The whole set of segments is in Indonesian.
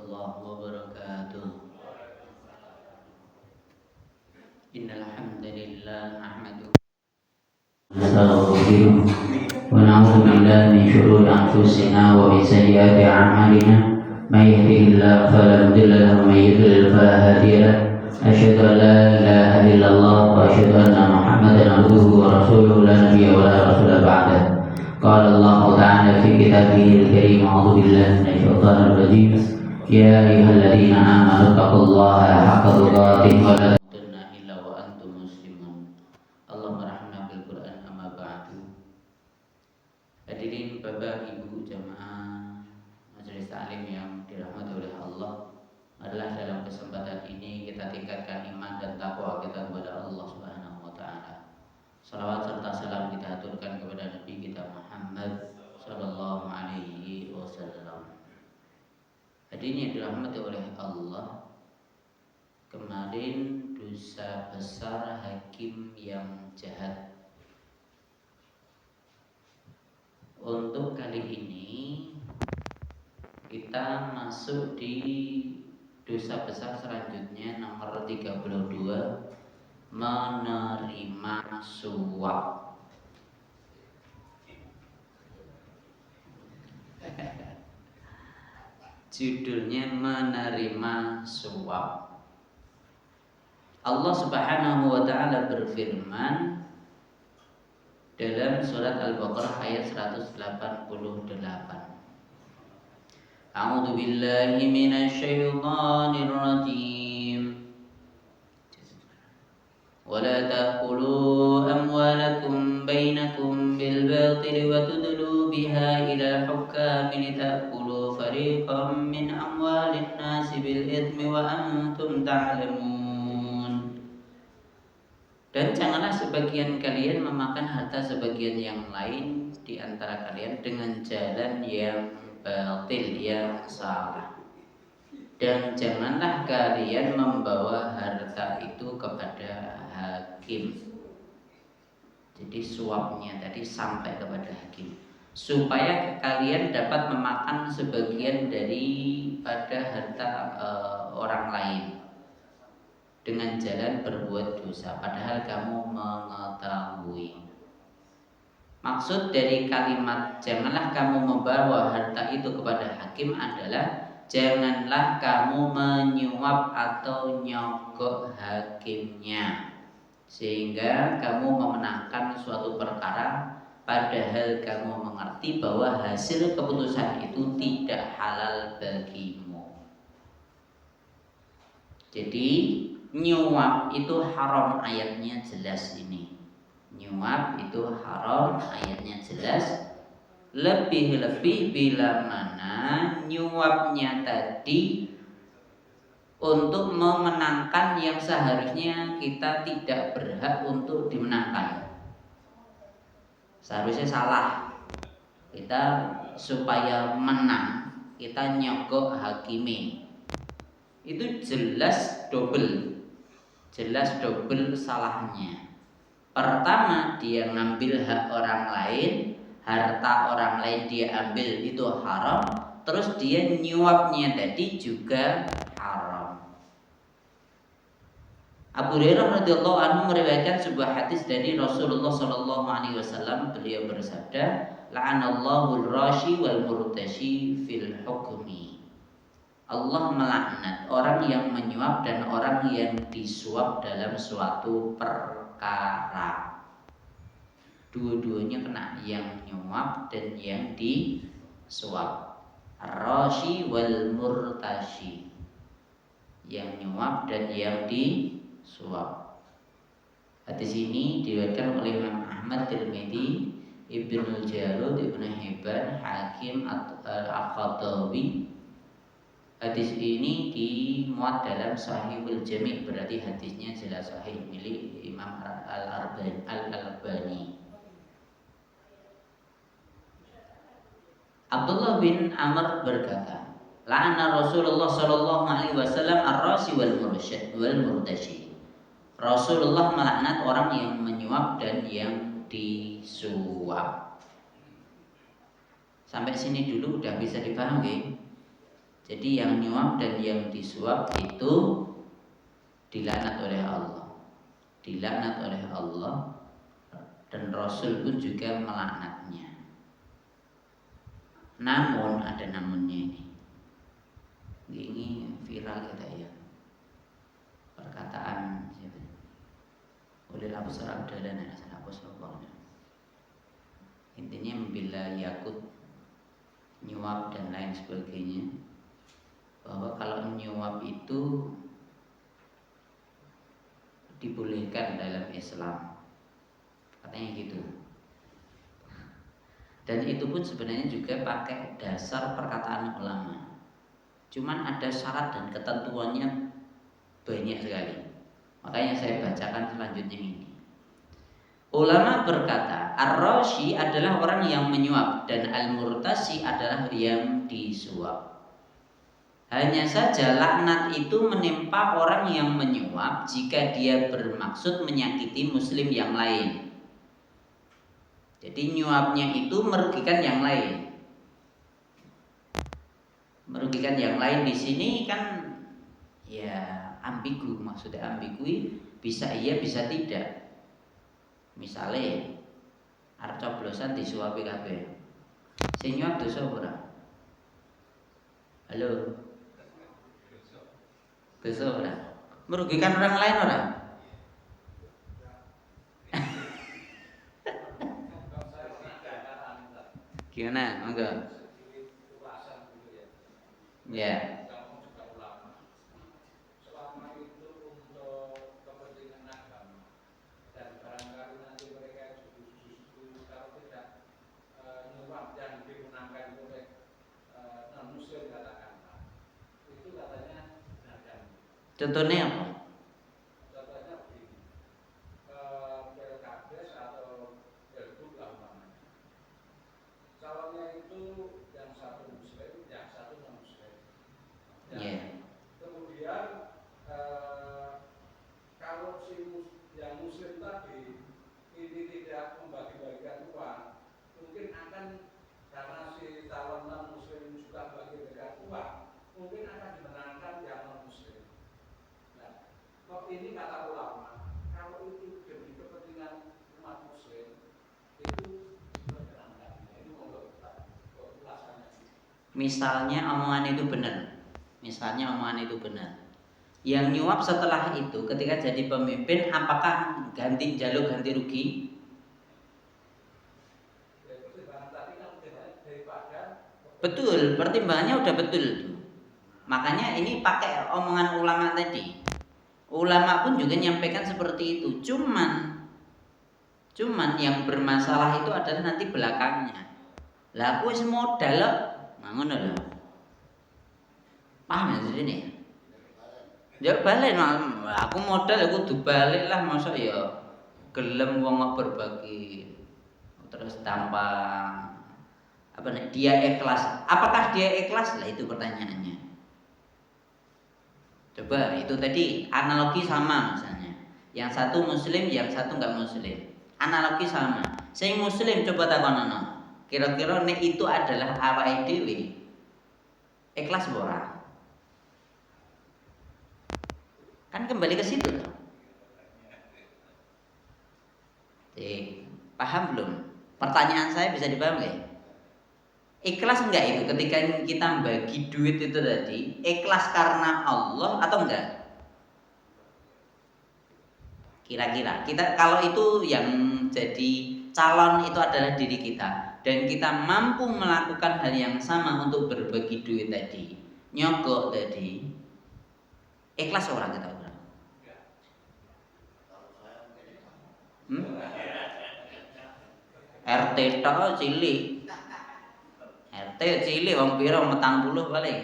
warahmatullahi wabarakatuh. Innal hamdalillah nahmaduhu wa nastaghfiruh wa na'udzu billahi min shururi anfusina wa min sayyiati a'malina. May yahdihillahu fala mudilla lahu wa may yudlil fala hadiya lahu. Asyhadu an la ilaha illallah wa asyhadu anna Muhammadan abduhu wa rasuluhu la nabiyya wa la rasula ba'dahu. Qala Allah ta'ala fi kitabihil karim, a'udzu billahi minasyaitonir rajim. Ya ayyuhalladzina amanu taqullaha haqqa tuqatih wa la tamutunna illa wa antum muslimun. Allahumma rahmna bil Qur'an amma ba'du. Hadirin Bapak Ibu jamaah majelis taklim yang dirahmati oleh Allah, adalah dalam kesempatan ini kita tingkatkan iman dan takwa kita kepada Allah Subhanahu wa taala. Salawat serta salam kita aturkan kepada Nabi kita Muhammad sallallahu alaihi wasallam. Hadirin yang dirahmati oleh Allah, kemarin dosa besar hakim yang jahat. Untuk kali ini kita masuk di dosa besar selanjutnya, nomor 32, menerima suap. Judulnya menerima suap. Allah Subhanahu wa taala berfirman dalam surat Al-Baqarah ayat 188. A'udzu billahi minasyaitonir rajim. Wa la ta'kulu amwalakum bainakum bil batili wa tudlu biha ila hukami litakulu fariqam min amwalin nasi bil itsmi wa antum ta'lamun. Dan janganlah sebagian kalian memakan harta sebagian yang lain di antara kalian dengan jalan yang batil, yang salah. Dan janganlah kalian membawa harta itu kepada hakim. Jadi suapnya tadi sampai kepada hakim, supaya kalian dapat memakan sebagian daripada harta orang lain dengan jalan berbuat dosa, padahal kamu mengetahui. Maksud dari kalimat janganlah kamu membawa harta itu kepada hakim adalah janganlah kamu menyuap atau nyogok hakimnya sehingga kamu memenangkan suatu perkara padahal kamu mengerti bahwa hasil keputusan itu tidak halal bagimu. Jadi nyuap itu haram, ayatnya jelas ini. Nyuap itu haram, ayatnya jelas. Lebih-lebih bila mana nyuapnya tadi untuk memenangkan yang seharusnya kita tidak berhak untuk dimenangkan. Seharusnya salah. Kita supaya menang, kita nyogok hakimi. Itu jelas double salahnya. Pertama, dia ngambil hak orang lain, harta orang lain dia ambil, itu haram. Terus dia nyuapnya tadi juga haram. Abu Hurairah radhiyallahu anhu meriwayatkan sebuah hadis dari Rasulullah sallallahu alaihi wasallam. Beliau bersabda, "La'anallahu ar-rashi wal murtashi fil hukmi." Allah melaknat orang yang menyuap dan orang yang disuap dalam suatu perkara. Dua-duanya kena, yang nyuap dan yang disuap. Ar-rashi wal murtashi, yang nyuap dan yang disuap. Hadis ini diriwayatkan oleh Imam Ahmad, Tirmidzi, Ibnu Jarud, Ibnu Hibban, Hakim, Al-Khattabi. Hadis ini dimuat dalam Sahihul Jami', berarti hadisnya jelas sahih, milik Imam Al-Albani. Abdullah bin Amr berkata, la'ana Rasulullah sallallahu alaihi wasallam ar-rashi wal murtashi. Rasulullah melaknat orang yang menyuap dan yang disuap. Sampai sini dulu udah bisa dipahami? Jadi yang nyuap dan yang disuap itu dilaknat oleh Allah. Dilaknat oleh Allah dan Rasul pun juga melaknatnya. Namun ada namunnya ini. Ini viral kita ya. Perkataan siapa? Oleh Abu Sarab dan Abu Sarab. Intinya membela Yakut, nyuap dan lain sebagainya. Bahwa kalau nyuap itu dibolehkan dalam Islam, katanya gitu. Dan itu pun sebenarnya juga pakai dasar perkataan ulama. Cuman ada syarat dan ketentuannya banyak sekali. Makanya saya bacakan selanjutnya ini. Ulama berkata, Ar-Rashi adalah orang yang menyuap dan Al-Murtasi adalah yang disuap. Hanya saja laknat itu menimpa orang yang menyuap jika dia bermaksud menyakiti muslim yang lain. Jadi nyuapnya itu merugikan yang lain. Merugikan yang lain di sini kan ya ambigu, maksudnya ambigu, bisa iya bisa tidak. Misalnya arep coblosan disuapi kabeh. Sing nyuap dosa ora? Halo. Dosa ora? Merugikan orang lain ora? Gimana? Monggo. Ya. Contohnya apa? Contohnya begini, Pilkades atau Pilgub lah umpamanya. Calonnya itu yang satu muslim, yang satu non muslim. Yeah. Kemudian kalau yang muslim tadi ini tidak membagi-bagikan uang, mungkin akan karena si calon non muslim juga bagi-bagikan uang, mungkin akan dimenangkan yang non muslim. Kok ini kata ulama, kalau itu demi kepentingan umat muslim itu diperkenankan. Ini untuk ulasannya. Misalnya omongan itu benar. Misalnya omongan itu benar. Yang nyuap setelah itu ketika jadi pemimpin apakah jaluk ganti rugi? Betul, pertimbangannya udah betul. Makanya ini pakai omongan ulama tadi. Ulama pun juga nyampaikan seperti itu. Cuman yang bermasalah itu adalah nanti belakangnya. Lah aku wis modal lho. Nah ngono lho. Paham ya sini? Ya balik, aku modal aku kudu balik lah, masa ya gelem wong berbagi terus tanpa apa nih, dia ikhlas. Apakah dia ikhlas? Lah itu pertanyaannya. Coba itu tadi analogi sama misalnya. Yang satu muslim, yang satu enggak muslim. Analogi sama. Sing muslim coba takonono. Kira-kira nek itu adalah awake dhewe. Ikhlas ora? Kan kembali ke situ. Paham belum? Pertanyaan saya bisa dipahami enggak? Ikhlas enggak itu ketika kita bagi duit itu tadi? Ikhlas karena Allah atau enggak? Kira-kira kita kalau itu yang jadi calon itu adalah diri kita dan kita mampu melakukan hal yang sama untuk berbagi duit tadi, nyogok tadi, ikhlas orang kita udah. RT tok cilik. RT cilik wong pira 40 paling.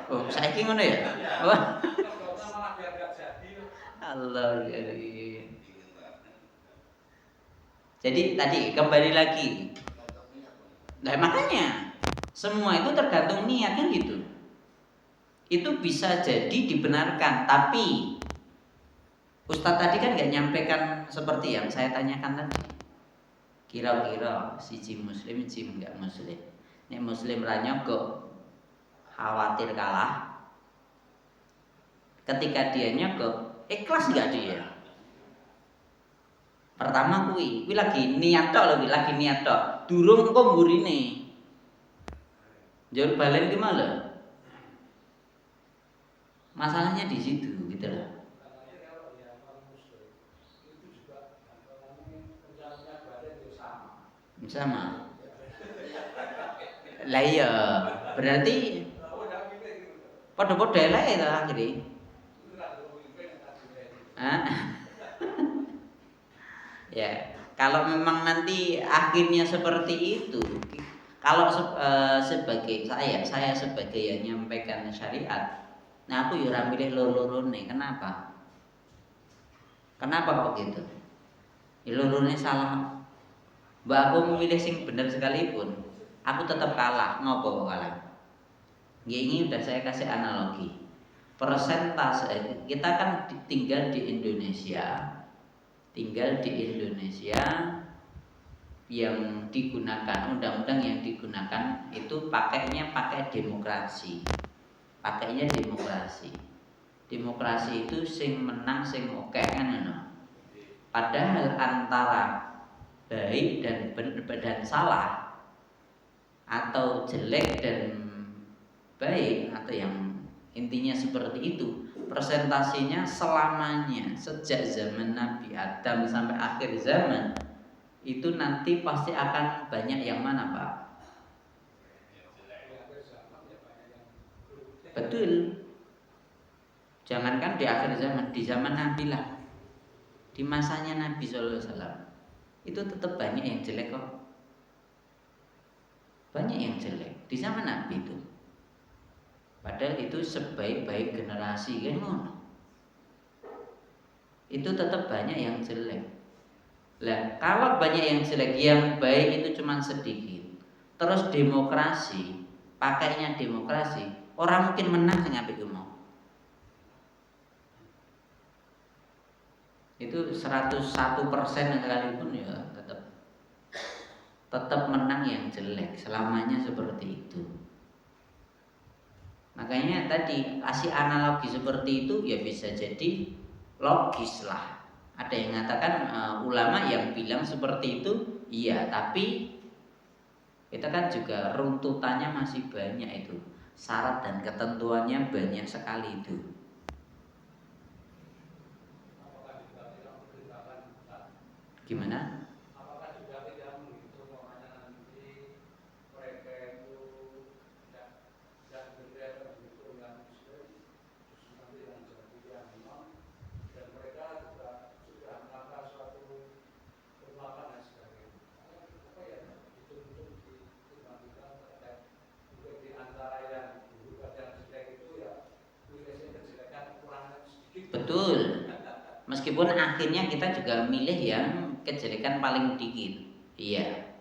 Oh, saiki ngono ya? Oh. Allah jadi tadi kembali lagi. Nah, makanya semua itu tergantung niat kan gitu. Itu bisa jadi dibenarkan, tapi Ustadz tadi kan nggak nyampaikan seperti yang saya tanyakan tadi. Kira-kira siji muslim siji enggak muslim. Nek muslim ra nyogok khawatir kalah. Ketika dia nyogok, ikhlas enggak dia? Pertama kuwi lagi niat tok lho, lagi niat tok. Durung engko mburine. Njur balen ki malah. Masalahnya di situ gitu loh. Sama. Lah iya, berarti padha-padha eleke to akhire. Ya, kalau memang nanti akhirnya seperti itu, kalau sebagai saya sebagai yang menyampaikan syariat, nah aku ya ora milih loro-lorone. Kenapa? Kenapa kok gitu? Ya lorone salah. Mbak aku memilih sing benar sekalipun, aku tetap kalah. Ngopo kok kalah? Ya ini udah saya kasih analogi. Persentase kita kan tinggal di Indonesia. Tinggal di Indonesia yang digunakan undang-undang yang digunakan itu pakainya pakai demokrasi. Pakainya demokrasi. Demokrasi itu sing menang sing oke kan ngono. Padahal antara baik dan salah atau jelek dan baik atau yang intinya seperti itu, presentasinya selamanya sejak zaman Nabi Adam sampai akhir zaman itu nanti pasti akan banyak yang mana Pak? Betul. Jangankan di akhir zaman, di zaman Nabi lah, di masanya Nabi SAW itu tetap banyak yang jelek kok. Banyak yang jelek di zaman Nabi itu. Padahal itu sebaik-baik generasi kan ngono. Itu tetap banyak yang jelek. Lah, kalau banyak yang jelek, yang baik itu cuma sedikit. Terus demokrasi, pakainya demokrasi, orang mungkin menang sing apik mau. Itu 101% sekalipun ya tetap menang yang jelek, selamanya seperti itu. Makanya tadi kasih analogi seperti itu ya bisa jadi logis lah. Ada yang mengatakan ulama yang bilang seperti itu, iya, tapi kita kan juga runtutannya masih banyak itu. Syarat dan ketentuannya banyak sekali itu. Gimana? Betul. Meskipun akhirnya kita juga milih yang kejelekan paling dikit. Iya.